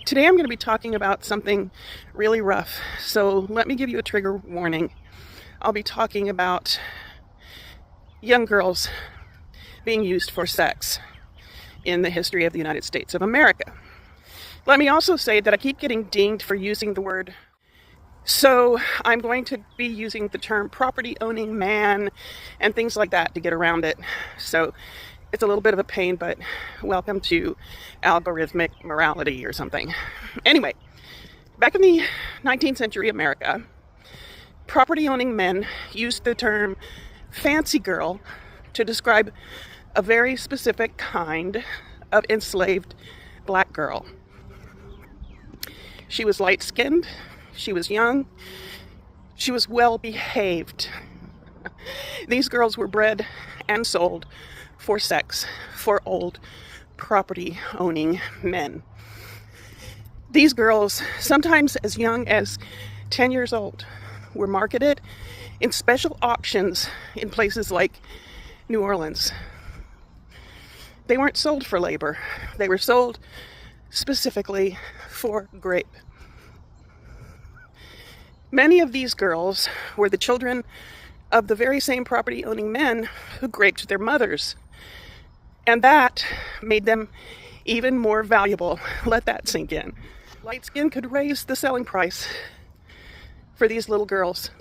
Today I'm going to be talking about something really rough, so let me give you a trigger warning. I'll be talking about young girls being used for sex in the history of the United States of America. Let me also say that I keep getting dinged for using the word, so I'm going to be using the term property-owning man and things like that to get around it. So it's a little bit of a pain, but welcome to algorithmic morality or something. Anyway, back in the 19th century America, property-owning men used the term fancy girl to describe a very specific kind of enslaved black girl. She was light-skinned, she was young, she was well-behaved. These girls were bred and sold for sex for old property-owning men. These girls, sometimes as young as 10 years old, were marketed in special auctions in places like New Orleans. They weren't sold for labor. They were sold specifically for grape. Many of these girls were the children of the very same property-owning men who raped their mothers. And that made them even more valuable. Let that sink in. Light skin could raise the selling price for these little girls.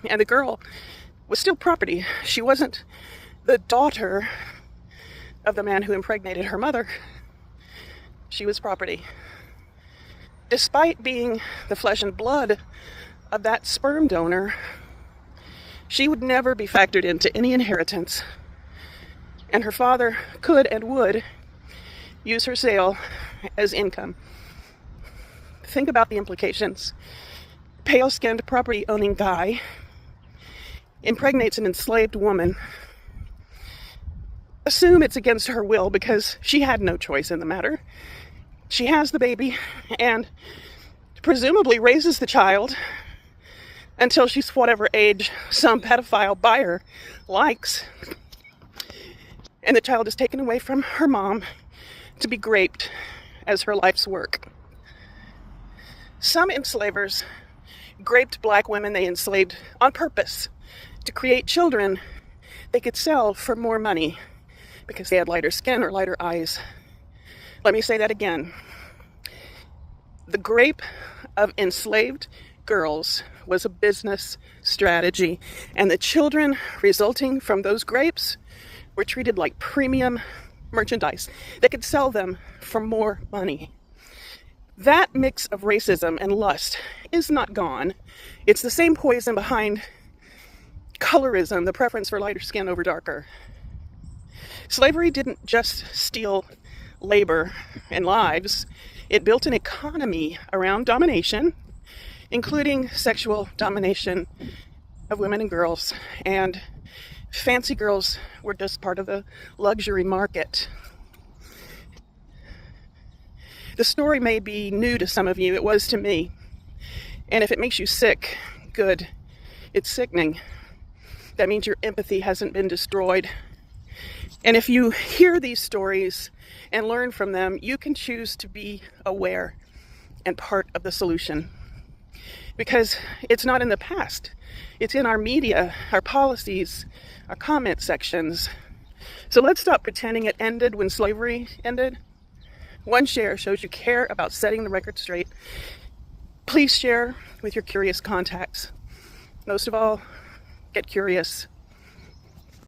And the girl was still property. She wasn't the daughter of the man who impregnated her mother. She was property. Despite being the flesh and blood of that sperm donor, she would never be factored into any inheritance, and her father could and would use her sale as income. Think about the implications. Pale-skinned property-owning guy impregnates an enslaved woman. Assume it's against her will because she had no choice in the matter. She has the baby and presumably raises the child until she's whatever age some pedophile buyer likes. And the child is taken away from her mom to be raped as her life's work. Some enslavers raped black women they enslaved on purpose to create children they could sell for more money because they had lighter skin or lighter eyes. Let me say that again. The rape of enslaved girls was a business strategy, and the children resulting from those grapes were treated like premium merchandise. They could sell them for more money. That mix of racism and lust is not gone. It's the same poison behind colorism, the preference for lighter skin over darker. Slavery didn't just steal labor and lives. It built an economy around domination, including sexual domination of women and girls, and fancy girls were just part of the luxury market. The story may be new to some of you. It was to me. And if it makes you sick, good. It's sickening. That means your empathy hasn't been destroyed. And if you hear these stories and learn from them, you can choose to be aware and part of the solution. Because it's not in the past. It's in our media, our policies, our comment sections. So let's stop pretending it ended when slavery ended. One share shows you care about setting the record straight. Please share with your curious contacts. Most of all, get curious.